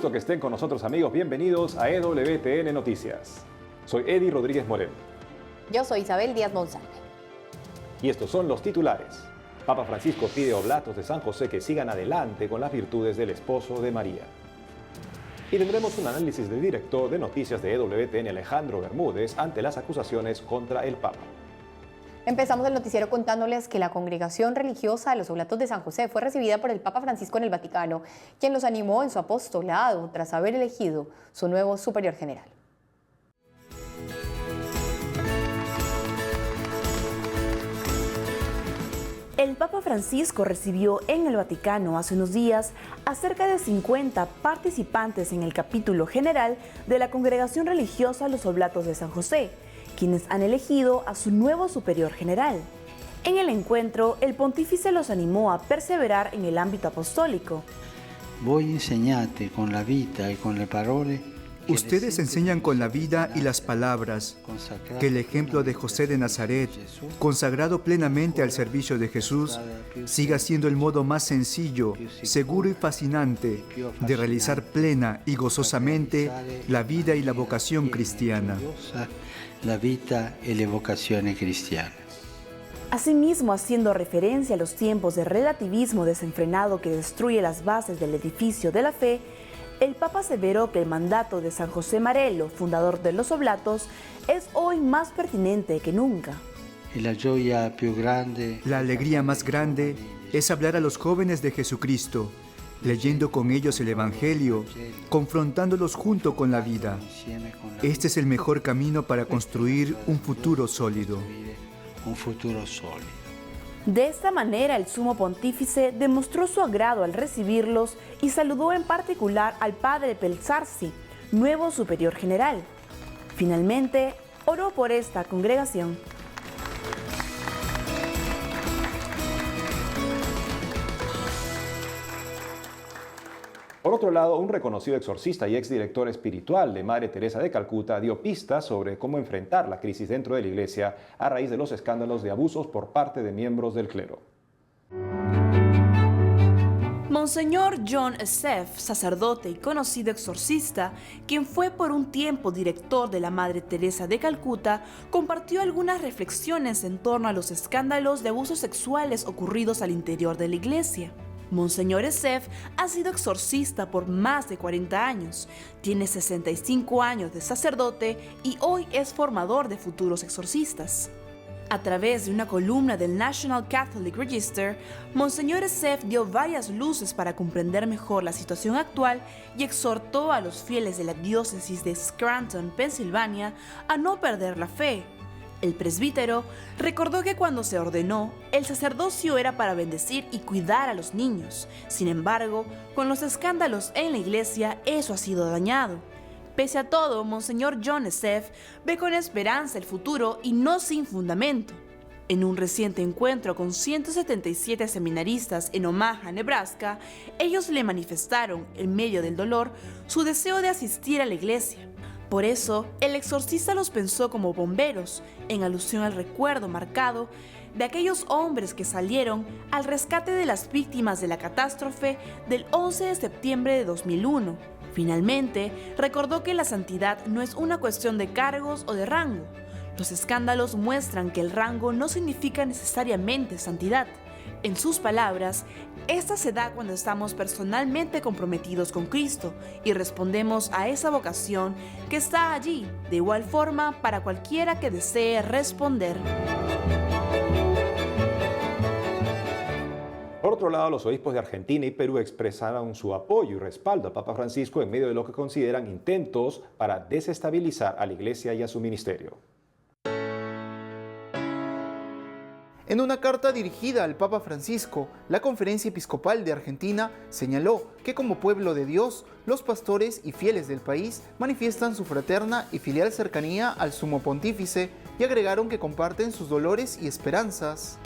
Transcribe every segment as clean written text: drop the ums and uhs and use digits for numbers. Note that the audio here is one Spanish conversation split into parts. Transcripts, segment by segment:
gusto que estén con nosotros, amigos. Bienvenidos a EWTN Noticias. Soy Eddie Rodríguez Moreno. Yo soy Isabel Díaz Monsalve. Y estos son los titulares. Papa Francisco pide a oblatos de San José que sigan adelante con las virtudes del esposo de María. Y tendremos un análisis del director de noticias de EWTN, Alejandro Bermúdez, ante las acusaciones contra el Papa. Empezamos el noticiero contándoles que la congregación religiosa de los Oblatos de San José fue recibida por el Papa Francisco en el Vaticano, quien los animó en su apostolado tras haber elegido su nuevo superior general. El Papa Francisco recibió en el Vaticano hace unos días a cerca de 50 participantes en el capítulo general de la congregación religiosa Los Oblatos de San José, quienes han elegido a su nuevo superior general. En el encuentro, el pontífice los animó a perseverar en el ámbito apostólico. Voi insegnate con la vita y con le parole. Ustedes enseñan con la vida y las palabras que el ejemplo de José de Nazaret, consagrado plenamente al servicio de Jesús, siga siendo el modo más sencillo, seguro y fascinante de realizar plena y gozosamente la vida y la vocación cristiana. La vita e le vocazioni cristiane. Asimismo, haciendo referencia a los tiempos de relativismo desenfrenado que destruye las bases del edificio de la fe, el Papa aseveró que el mandato de San José Marello, fundador de los Oblatos, es hoy más pertinente que nunca. La alegría más grande es hablar a los jóvenes de Jesucristo, leyendo con ellos el Evangelio, confrontándolos junto con la vida. Este es el mejor camino para construir un futuro sólido. De esta manera, el sumo pontífice demostró su agrado al recibirlos y saludó en particular al padre Pelzarsi, nuevo superior general. Finalmente, oró por esta congregación. Por otro lado, un reconocido exorcista y exdirector espiritual de Madre Teresa de Calcuta dio pistas sobre cómo enfrentar la crisis dentro de la Iglesia a raíz de los escándalos de abusos por parte de miembros del clero. Monseñor John Esseff, sacerdote y conocido exorcista, quien fue por un tiempo director de la Madre Teresa de Calcuta, compartió algunas reflexiones en torno a los escándalos de abusos sexuales ocurridos al interior de la Iglesia. Monseñor Esseff ha sido exorcista por más de 40 años, tiene 65 años de sacerdote y hoy es formador de futuros exorcistas. A través de una columna del National Catholic Register, Monseñor Esseff dio varias luces para comprender mejor la situación actual y exhortó a los fieles de la diócesis de Scranton, Pensilvania, a no perder la fe. El presbítero recordó que cuando se ordenó, el sacerdocio era para bendecir y cuidar a los niños. Sin embargo, con los escándalos en la iglesia, eso ha sido dañado. Pese a todo, Monseñor John Esseff ve con esperanza el futuro y no sin fundamento. En un reciente encuentro con 177 seminaristas en Omaha, Nebraska, ellos le manifestaron, en medio del dolor, su deseo de asistir a la iglesia. Por eso, el exorcista los pensó como bomberos, en alusión al recuerdo marcado de aquellos hombres que salieron al rescate de las víctimas de la catástrofe del 11 de septiembre de 2001. Finalmente, recordó que la santidad no es una cuestión de cargos o de rango. Los escándalos muestran que el rango no significa necesariamente santidad. En sus palabras, esta se da cuando estamos personalmente comprometidos con Cristo y respondemos a esa vocación que está allí, de igual forma para cualquiera que desee responder. Por otro lado, los obispos de Argentina y Perú expresaron su apoyo y respaldo al Papa Francisco en medio de lo que consideran intentos para desestabilizar a la Iglesia y a su ministerio. En una carta dirigida al Papa Francisco, la Conferencia Episcopal de Argentina señaló que como pueblo de Dios, los pastores y fieles del país manifiestan su fraterna y filial cercanía al Sumo Pontífice y agregaron que comparten sus dolores y esperanzas.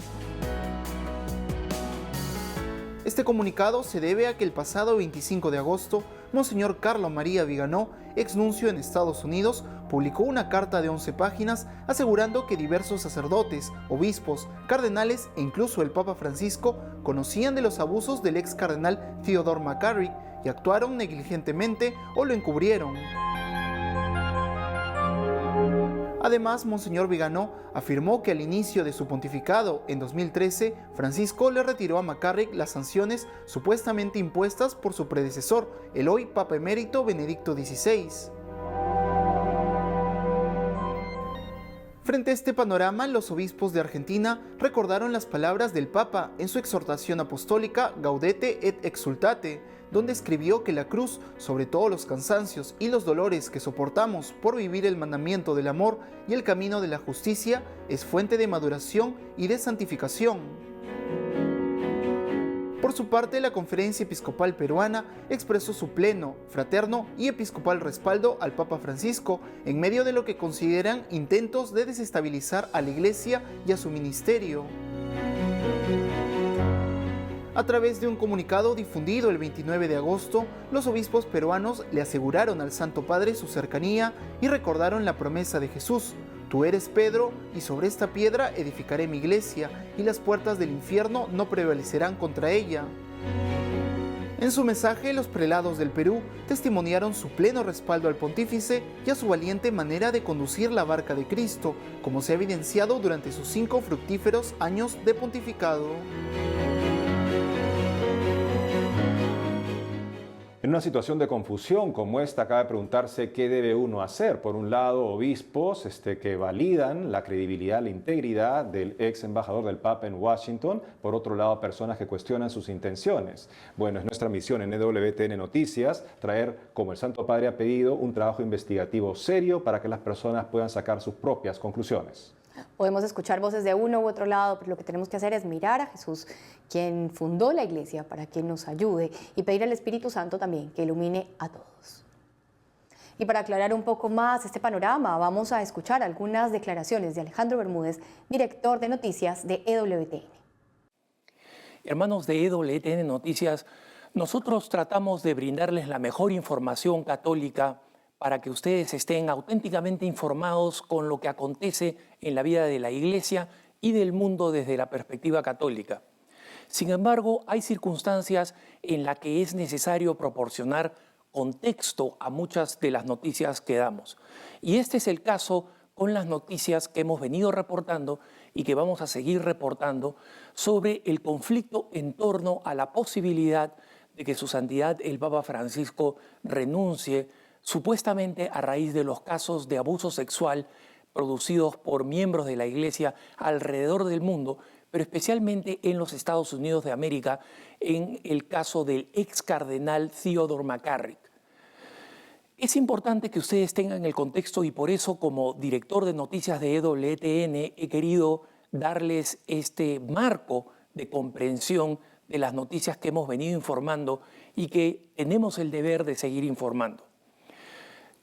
Este comunicado se debe a que el pasado 25 de agosto, Monseñor Carlo María Viganò, exnuncio en Estados Unidos, publicó una carta de 11 páginas asegurando que diversos sacerdotes, obispos, cardenales e incluso el Papa Francisco conocían de los abusos del ex cardenal Theodore McCarrick y actuaron negligentemente o lo encubrieron. Además, Monseñor Viganó afirmó que al inicio de su pontificado, en 2013, Francisco le retiró a McCarrick las sanciones supuestamente impuestas por su predecesor, el hoy Papa Emérito Benedicto XVI. Frente a este panorama, los obispos de Argentina recordaron las palabras del Papa en su exhortación apostólica Gaudete et Exsultate, donde escribió que la cruz, sobre todos los cansancios y los dolores que soportamos por vivir el mandamiento del amor y el camino de la justicia, es fuente de maduración y de santificación. Por su parte, la Conferencia Episcopal Peruana expresó su pleno, fraterno y episcopal respaldo al Papa Francisco en medio de lo que consideran intentos de desestabilizar a la Iglesia y a su ministerio. A través de un comunicado difundido el 29 de agosto, los obispos peruanos le aseguraron al Santo Padre su cercanía y recordaron la promesa de Jesús: tú eres Pedro, y sobre esta piedra edificaré mi iglesia, y las puertas del infierno no prevalecerán contra ella. En su mensaje, los prelados del Perú testimoniaron su pleno respaldo al pontífice y a su valiente manera de conducir la barca de Cristo, como se ha evidenciado durante sus 5 fructíferos años de pontificado. En una situación de confusión como esta, cabe preguntarse qué debe uno hacer. Por un lado, obispos que validan la credibilidad, la integridad del ex embajador del Papa en Washington. Por otro lado, personas que cuestionan sus intenciones. Bueno, es nuestra misión en EWTN Noticias traer, como el Santo Padre ha pedido, un trabajo investigativo serio para que las personas puedan sacar sus propias conclusiones. Podemos escuchar voces de uno u otro lado, pero lo que tenemos que hacer es mirar a Jesús, quien fundó la iglesia, para que nos ayude, y pedir al Espíritu Santo también que ilumine a todos. Y para aclarar un poco más este panorama, vamos a escuchar algunas declaraciones de Alejandro Bermúdez, director de noticias de EWTN. Hermanos de EWTN Noticias, nosotros tratamos de brindarles la mejor información católica para que ustedes estén auténticamente informados con lo que acontece en la vida de la Iglesia y del mundo desde la perspectiva católica. Sin embargo, hay circunstancias en las que es necesario proporcionar contexto a muchas de las noticias que damos. Y este es el caso con las noticias que hemos venido reportando y que vamos a seguir reportando sobre el conflicto en torno a la posibilidad de que Su Santidad el Papa Francisco renuncie supuestamente a raíz de los casos de abuso sexual producidos por miembros de la Iglesia alrededor del mundo, pero especialmente en los Estados Unidos de América, en el caso del ex cardenal Theodore McCarrick. Es importante que ustedes tengan el contexto y por eso, como director de noticias de EWTN, he querido darles este marco de comprensión de las noticias que hemos venido informando y que tenemos el deber de seguir informando.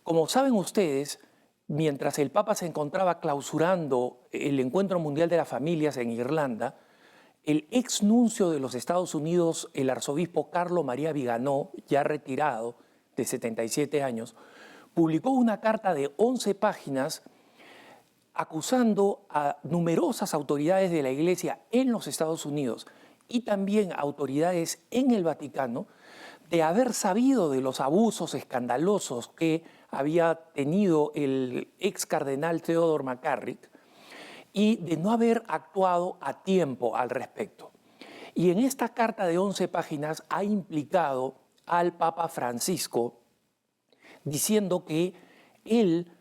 Como saben ustedes, mientras el Papa se encontraba clausurando el Encuentro Mundial de las Familias en Irlanda, el ex nuncio de los Estados Unidos, el arzobispo Carlo María Viganó, ya retirado de 77 años, publicó una carta de 11 páginas acusando a numerosas autoridades de la Iglesia en los Estados Unidos y también autoridades en el Vaticano de haber sabido de los abusos escandalosos que había tenido el ex cardenal Theodore McCarrick y de no haber actuado a tiempo al respecto. Y en esta carta de 11 páginas ha implicado al Papa Francisco diciendo que él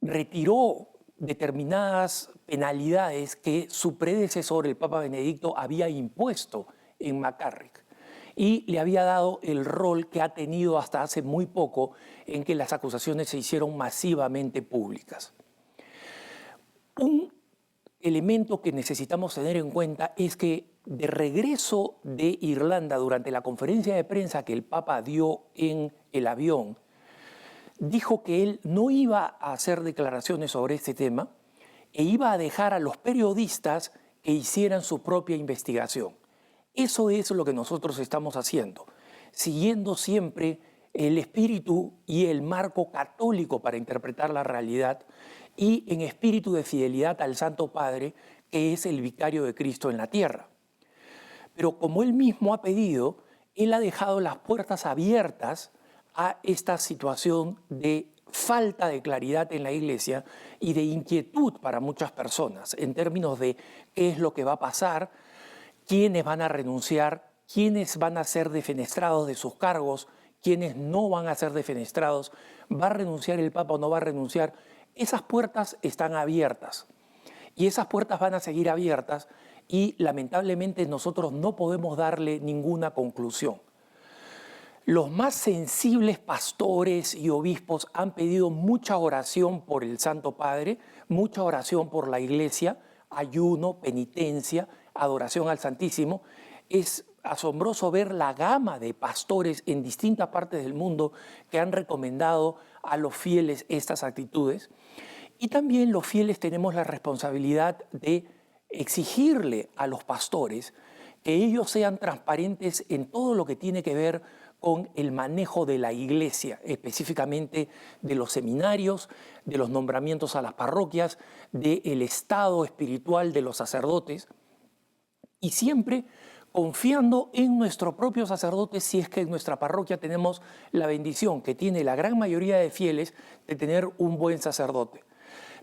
retiró determinadas penalidades que su predecesor, el Papa Benedicto, había impuesto en McCarrick y le había dado el rol que ha tenido hasta hace muy poco en que las acusaciones se hicieron masivamente públicas. Un elemento que necesitamos tener en cuenta es que de regreso de Irlanda durante la conferencia de prensa que el Papa dio en el avión, dijo que él no iba a hacer declaraciones sobre este tema e iba a dejar a los periodistas que hicieran su propia investigación. Eso es lo que nosotros estamos haciendo, siguiendo siempre el espíritu y el marco católico para interpretar la realidad y en espíritu de fidelidad al Santo Padre, que es el vicario de Cristo en la tierra. Pero como él mismo ha pedido, él ha dejado las puertas abiertas a esta situación de falta de claridad en la Iglesia y de inquietud para muchas personas en términos de qué es lo que va a pasar, quiénes van a renunciar, quiénes van a ser defenestrados de sus cargos, quiénes no van a ser defenestrados, va a renunciar el Papa o no va a renunciar. Esas puertas están abiertas y esas puertas van a seguir abiertas y lamentablemente nosotros no podemos darle ninguna conclusión. Los más sensibles pastores y obispos han pedido mucha oración por el Santo Padre, mucha oración por la Iglesia, ayuno, penitencia, adoración al Santísimo. Es asombroso ver la gama de pastores en distintas partes del mundo que han recomendado a los fieles estas actitudes. Y también los fieles tenemos la responsabilidad de exigirle a los pastores que ellos sean transparentes en todo lo que tiene que ver con el manejo de la Iglesia, específicamente de los seminarios, de los nombramientos a las parroquias, del estado espiritual de los sacerdotes, y siempre confiando en nuestro propio sacerdote si es que en nuestra parroquia tenemos la bendición que tiene la gran mayoría de fieles de tener un buen sacerdote.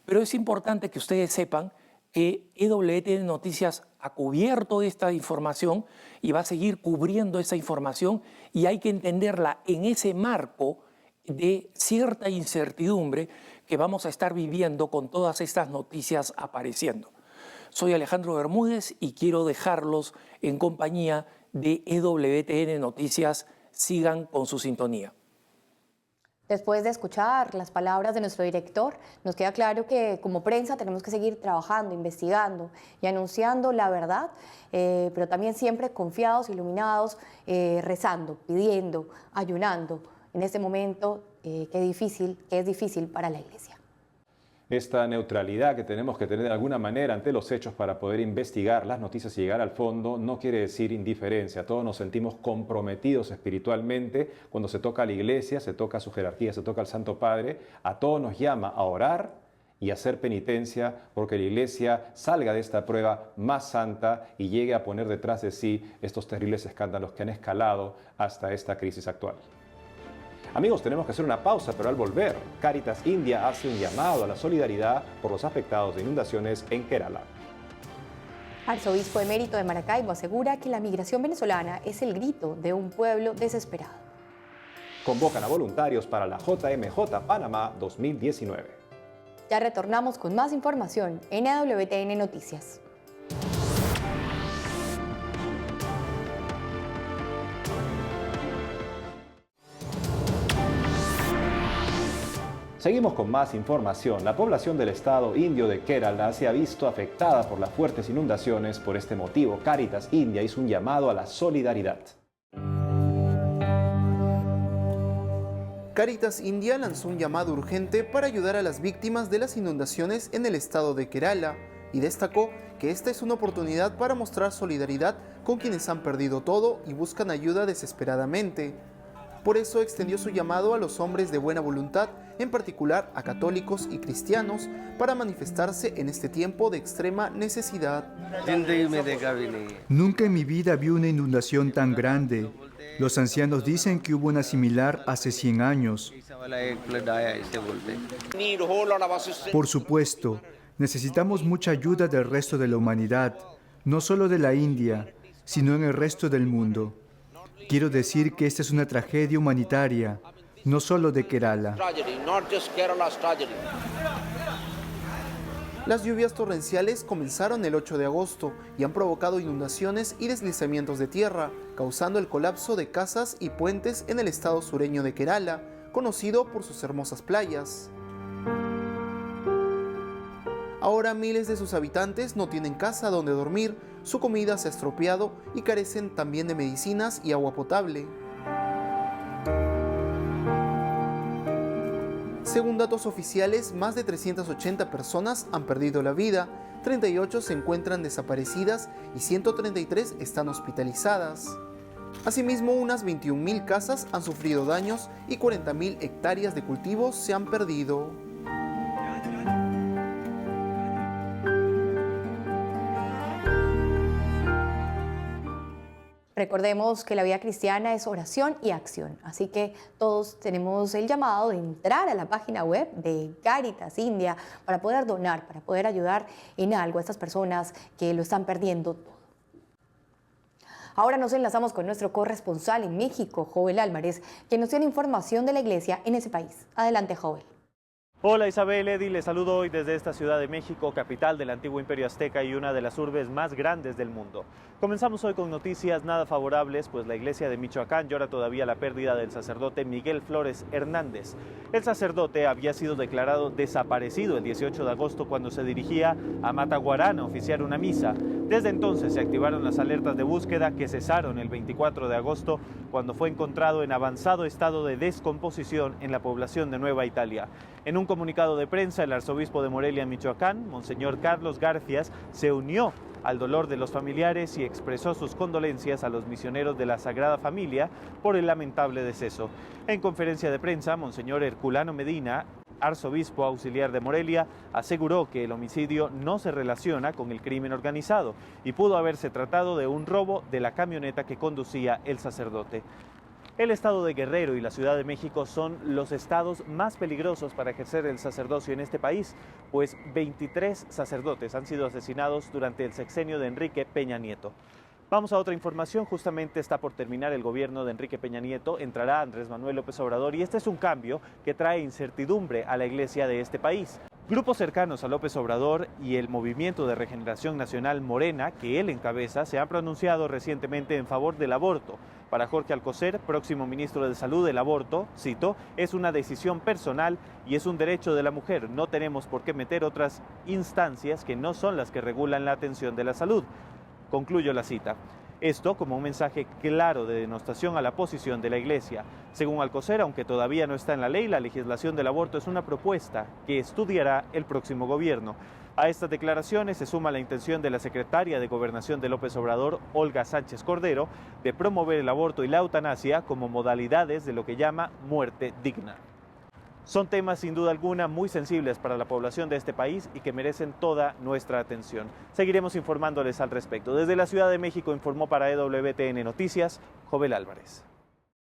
Pero es importante que ustedes sepan que EWTN Noticias ha cubierto esta información y va a seguir cubriendo esa información y hay que entenderla en ese marco de cierta incertidumbre que vamos a estar viviendo con todas estas noticias apareciendo. Soy Alejandro Bermúdez y quiero dejarlos en compañía de EWTN Noticias. Sigan con su sintonía. Después de escuchar las palabras de nuestro director, nos queda claro que como prensa tenemos que seguir trabajando, investigando y anunciando la verdad, pero también siempre confiados, iluminados, rezando, pidiendo, ayunando. En este momento que es difícil para la Iglesia. Esta neutralidad que tenemos que tener de alguna manera ante los hechos para poder investigar las noticias y llegar al fondo no quiere decir indiferencia. Todos nos sentimos comprometidos espiritualmente cuando se toca a la Iglesia, se toca a su jerarquía, se toca al Santo Padre. A todos nos llama a orar y a hacer penitencia porque la Iglesia salga de esta prueba más santa y llegue a poner detrás de sí estos terribles escándalos que han escalado hasta esta crisis actual. Amigos, tenemos que hacer una pausa, pero al volver, Cáritas India hace un llamado a la solidaridad por los afectados de inundaciones en Kerala. Arzobispo emérito de Maracaibo asegura que la migración venezolana es el grito de un pueblo desesperado. Convocan a voluntarios para la JMJ Panamá 2019. Ya retornamos con más información en EWTN Noticias. Seguimos con más información. La población del estado indio de Kerala se ha visto afectada por las fuertes inundaciones. Por este motivo, Cáritas India hizo un llamado a la solidaridad. Cáritas India lanzó un llamado urgente para ayudar a las víctimas de las inundaciones en el estado de Kerala y destacó que esta es una oportunidad para mostrar solidaridad con quienes han perdido todo y buscan ayuda desesperadamente. Por eso extendió su llamado a los hombres de buena voluntad, en particular a católicos y cristianos, para manifestarse en este tiempo de extrema necesidad. Nunca en mi vida vi una inundación tan grande. Los ancianos dicen que hubo una similar hace 100 años. Por supuesto, necesitamos mucha ayuda del resto de la humanidad, no solo de la India, sino en el resto del mundo. Quiero decir que esta es una tragedia humanitaria, no solo de Kerala. Las lluvias torrenciales comenzaron el 8 de agosto y han provocado inundaciones y deslizamientos de tierra, causando el colapso de casas y puentes en el estado sureño de Kerala, conocido por sus hermosas playas. Ahora miles de sus habitantes no tienen casa donde dormir, su comida se ha estropeado y carecen también de medicinas y agua potable. Según datos oficiales, más de 380 personas han perdido la vida, 38 se encuentran desaparecidas y 133 están hospitalizadas. Asimismo, unas 21.000 casas han sufrido daños y 40.000 hectáreas de cultivos se han perdido. Recordemos que la vida cristiana es oración y acción, así que todos tenemos el llamado de entrar a la página web de Cáritas India para poder donar, para poder ayudar en algo a estas personas que lo están perdiendo todo. Ahora nos enlazamos con nuestro corresponsal en México, Joel Álvarez, quien nos tiene información de la iglesia en ese país. Adelante, Joel. Hola Isabel, Eddy, les saludo hoy desde esta Ciudad de México, capital del antiguo Imperio Azteca y una de las urbes más grandes del mundo. Comenzamos hoy con noticias nada favorables, pues la iglesia de Michoacán llora todavía la pérdida del sacerdote Miguel Flores Hernández. El sacerdote había sido declarado desaparecido el 18 de agosto cuando se dirigía a Mataguarán a oficiar una misa. Desde entonces se activaron las alertas de búsqueda que cesaron el 24 de agosto cuando fue encontrado en avanzado estado de descomposición en la población de Nueva Italia. En un comunicado de prensa, el arzobispo de Morelia, Michoacán, Monseñor Carlos Garfias, se unió al dolor de los familiares y expresó sus condolencias a los misioneros de la Sagrada Familia por el lamentable deceso. En conferencia de prensa, Monseñor Herculano Medina, arzobispo auxiliar de Morelia, aseguró que el homicidio no se relaciona con el crimen organizado y pudo haberse tratado de un robo de la camioneta que conducía el sacerdote. El estado de Guerrero y la Ciudad de México son los estados más peligrosos para ejercer el sacerdocio en este país, pues 23 sacerdotes han sido asesinados durante el sexenio de Enrique Peña Nieto. Vamos a otra información, justamente está por terminar el gobierno de Enrique Peña Nieto, entrará Andrés Manuel López Obrador y este es un cambio que trae incertidumbre a la iglesia de este país. Grupos cercanos a López Obrador y el Movimiento de Regeneración Nacional Morena, que él encabeza, se han pronunciado recientemente en favor del aborto. Para Jorge Alcocer, próximo ministro de Salud, el aborto, cito, es una decisión personal y es un derecho de la mujer. No tenemos por qué meter otras instancias que no son las que regulan la atención de la salud. Concluyo la cita. Esto como un mensaje claro de denostación a la posición de la Iglesia. Según Alcocer, aunque todavía no está en la ley, la legislación del aborto es una propuesta que estudiará el próximo gobierno. A estas declaraciones se suma la intención de la secretaria de Gobernación de López Obrador, Olga Sánchez Cordero, de promover el aborto y la eutanasia como modalidades de lo que llama muerte digna. Son temas sin duda alguna muy sensibles para la población de este país y que merecen toda nuestra atención. Seguiremos informándoles al respecto. Desde la Ciudad de México informó para EWTN Noticias, Joel Álvarez.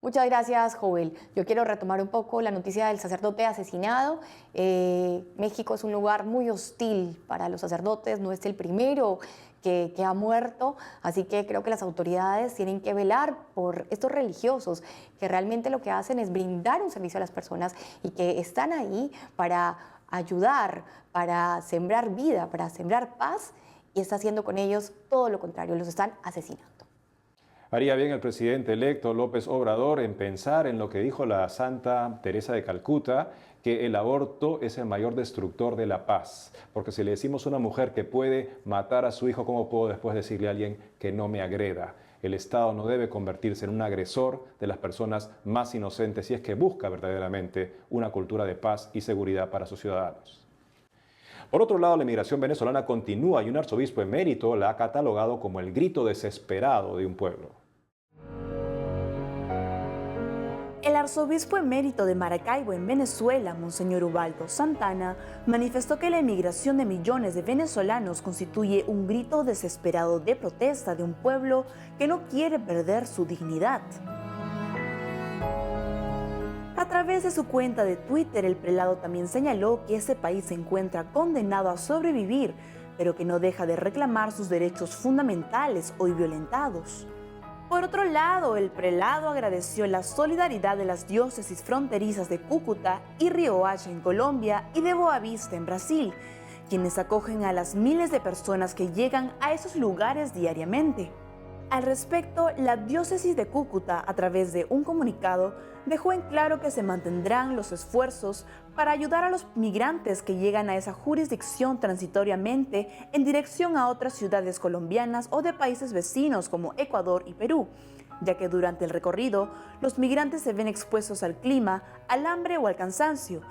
Muchas gracias, Joel. Yo quiero retomar un poco la noticia del sacerdote asesinado. México es un lugar muy hostil para los sacerdotes, no es el primero que ha muerto, así que creo que las autoridades tienen que velar por estos religiosos que realmente lo que hacen es brindar un servicio a las personas y que están ahí para ayudar, para sembrar vida, para sembrar paz, y está haciendo con ellos todo lo contrario, los están asesinando. Haría bien el presidente electo López Obrador en pensar en lo que dijo la Santa Teresa de Calcuta, que el aborto es el mayor destructor de la paz. Porque si le decimos a una mujer que puede matar a su hijo, ¿cómo puedo después decirle a alguien que no me agreda? El Estado no debe convertirse en un agresor de las personas más inocentes si es que busca verdaderamente una cultura de paz y seguridad para sus ciudadanos. Por otro lado, la inmigración venezolana continúa y un arzobispo emérito la ha catalogado como el grito desesperado de un pueblo. El arzobispo emérito de Maracaibo, en Venezuela, Monseñor Ubaldo Santana, manifestó que la emigración de millones de venezolanos constituye un grito desesperado de protesta de un pueblo que no quiere perder su dignidad. A través de su cuenta de Twitter, el prelado también señaló que ese país se encuentra condenado a sobrevivir, pero que no deja de reclamar sus derechos fundamentales hoy violentados. Por otro lado, el prelado agradeció la solidaridad de las diócesis fronterizas de Cúcuta y Riohacha en Colombia y de Boavista en Brasil, quienes acogen a las miles de personas que llegan a esos lugares diariamente. Al respecto, la diócesis de Cúcuta, a través de un comunicado, dejó en claro que se mantendrán los esfuerzos para ayudar a los migrantes que llegan a esa jurisdicción transitoriamente en dirección a otras ciudades colombianas o de países vecinos como Ecuador y Perú, ya que durante el recorrido los migrantes se ven expuestos al clima, al hambre o al cansancio.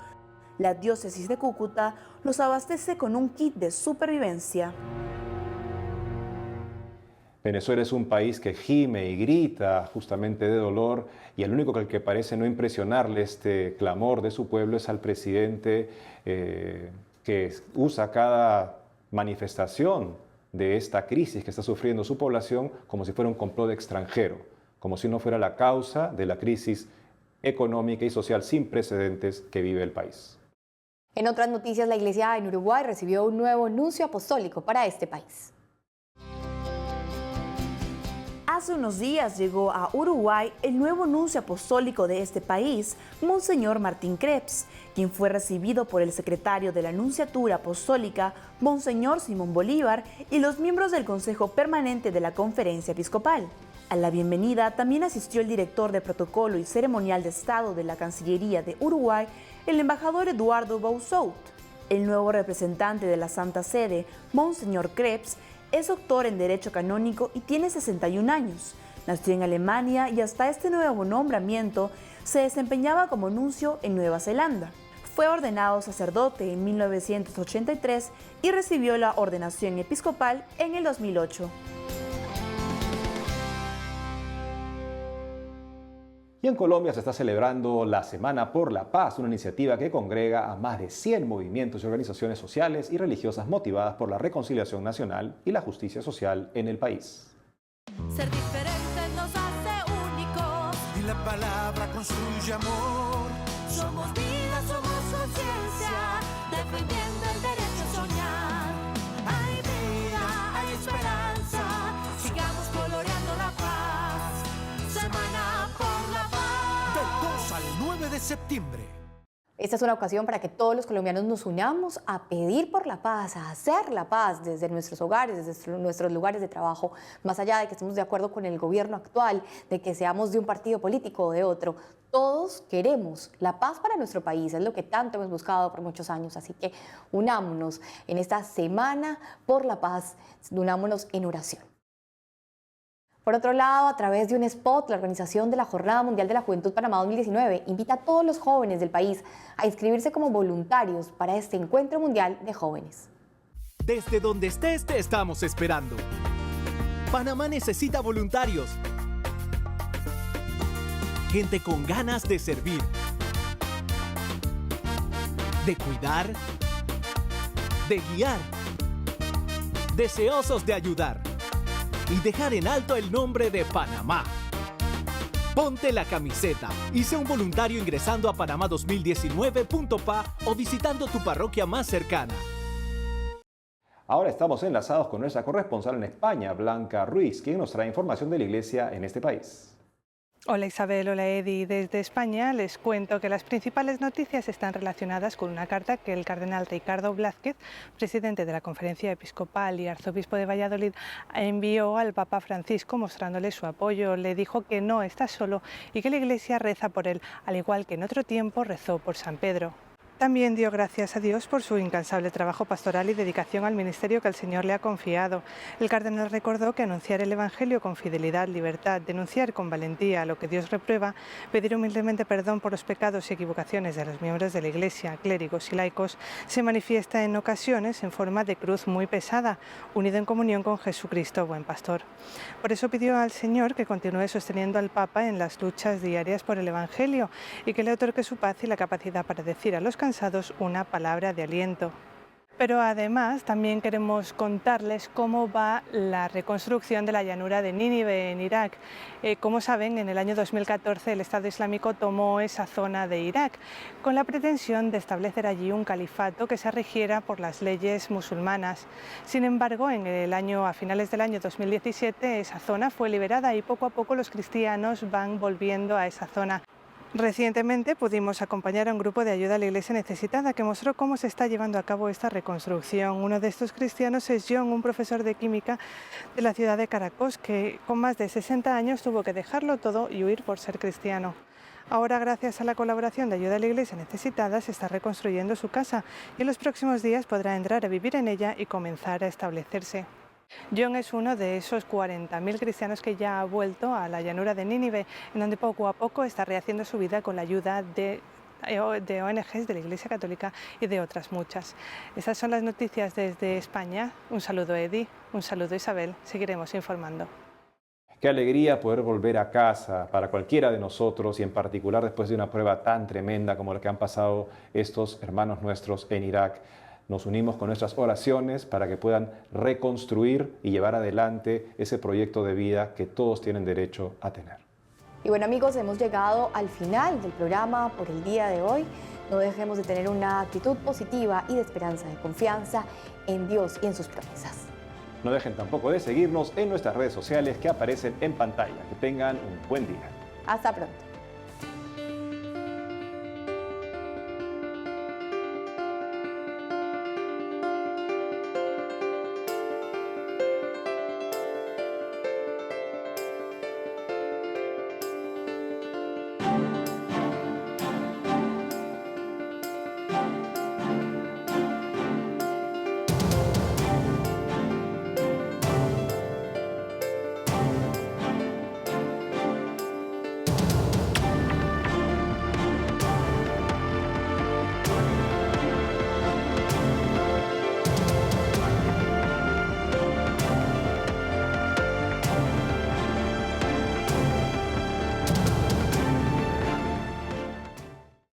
La diócesis de Cúcuta los abastece con un kit de supervivencia. Venezuela es un país que gime y grita justamente de dolor y el único que parece no impresionarle este clamor de su pueblo es al presidente que usa cada manifestación de esta crisis que está sufriendo su población como si fuera un complot extranjero, como si no fuera la causa de la crisis económica y social sin precedentes que vive el país. En otras noticias, la Iglesia en Uruguay recibió un nuevo nuncio apostólico para este país. Hace unos días llegó a Uruguay el nuevo nuncio apostólico de este país, Monseñor Martín Krebs, quien fue recibido por el secretario de la Nunciatura Apostólica, Monseñor Simón Bolívar, y los miembros del Consejo Permanente de la Conferencia Episcopal. A la bienvenida también asistió el director de Protocolo y Ceremonial de Estado de la Cancillería de Uruguay, el embajador Eduardo Boussout. El nuevo representante de la Santa Sede, Monseñor Krebs, es doctor en Derecho Canónico y tiene 61 años. Nació en Alemania y hasta este nuevo nombramiento se desempeñaba como nuncio en Nueva Zelanda. Fue ordenado sacerdote en 1983 y recibió la ordenación episcopal en el 2008. Y en Colombia se está celebrando la Semana por la Paz, una iniciativa que congrega a más de 100 movimientos y organizaciones sociales y religiosas motivadas por la reconciliación nacional y la justicia social en el país. Ser diferente nos hace únicos y la palabra construye amor. Somos vida, somos conciencia, defendiendo el derecho a soñar. Hay vida, hay esperanza, sigamos coloreando la paz. Semana por la paz. Del 2 al 9 de septiembre. Esta es una ocasión para que todos los colombianos nos unamos a pedir por la paz, a hacer la paz desde nuestros hogares, desde nuestros lugares de trabajo, más allá de que estemos de acuerdo con el gobierno actual, de que seamos de un partido político o de otro. Todos queremos la paz para nuestro país, es lo que tanto hemos buscado por muchos años, así que unámonos en esta Semana por la Paz, unámonos en oración. Por otro lado, a través de un spot, la organización de la Jornada Mundial de la Juventud Panamá 2019 invita a todos los jóvenes del país a inscribirse como voluntarios para este encuentro mundial de jóvenes. Desde donde estés te estamos esperando. Panamá necesita voluntarios. Gente con ganas de servir, de cuidar, de guiar, deseosos de ayudar y dejar en alto el nombre de Panamá. Ponte la camiseta y sé un voluntario ingresando a panamá2019.pa o visitando tu parroquia más cercana. Ahora estamos enlazados con nuestra corresponsal en España, Blanca Ruiz, quien nos trae información de la Iglesia en este país. Hola Isabel, hola Edi. Desde España les cuento que las principales noticias están relacionadas con una carta que el cardenal Ricardo Blázquez, presidente de la Conferencia Episcopal y arzobispo de Valladolid, envió al Papa Francisco mostrándole su apoyo. Le dijo que no está solo y que la Iglesia reza por él, al igual que en otro tiempo rezó por San Pedro. También dio gracias a Dios por su incansable trabajo pastoral y dedicación al ministerio que el Señor le ha confiado. El cardenal recordó que anunciar el Evangelio con fidelidad, libertad, denunciar con valentía lo que Dios reprueba, pedir humildemente perdón por los pecados y equivocaciones de los miembros de la Iglesia, clérigos y laicos, se manifiesta en ocasiones en forma de cruz muy pesada, unido en comunión con Jesucristo, buen pastor. Por eso pidió al Señor que continúe sosteniendo al Papa en las luchas diarias por el Evangelio y que le otorgue su paz y la capacidad para decir a los cansados una palabra de aliento. Pero además también queremos contarles cómo va la reconstrucción de la llanura de Nínive en Irak. Como saben, en el año 2014 el Estado Islámico tomó esa zona de Irak con la pretensión de establecer allí un califato que se rigiera por las leyes musulmanas. Sin embargo, a finales del año 2017 esa zona fue liberada y poco a poco los cristianos van volviendo a esa zona. Recientemente pudimos acompañar a un grupo de ayuda a la Iglesia necesitada que mostró cómo se está llevando a cabo esta reconstrucción. Uno de estos cristianos es John, un profesor de química de la ciudad de Caracas, que con más de 60 años tuvo que dejarlo todo y huir por ser cristiano. Ahora, gracias a la colaboración de ayuda a la Iglesia necesitada, se está reconstruyendo su casa y en los próximos días podrá entrar a vivir en ella y comenzar a establecerse. John es uno de esos 40.000 cristianos que ya ha vuelto a la llanura de Nínive, en donde poco a poco está rehaciendo su vida con la ayuda de ONGs de la Iglesia Católica y de otras muchas. Estas son las noticias desde España. Un saludo Edi, un saludo Isabel, seguiremos informando. Qué alegría poder volver a casa para cualquiera de nosotros y en particular después de una prueba tan tremenda como la que han pasado estos hermanos nuestros en Irak. Nos unimos con nuestras oraciones para que puedan reconstruir y llevar adelante ese proyecto de vida que todos tienen derecho a tener. Y bueno, amigos, hemos llegado al final del programa por el día de hoy. No dejemos de tener una actitud positiva y de esperanza, de confianza en Dios y en sus promesas. No dejen tampoco de seguirnos en nuestras redes sociales que aparecen en pantalla. Que tengan un buen día. Hasta pronto.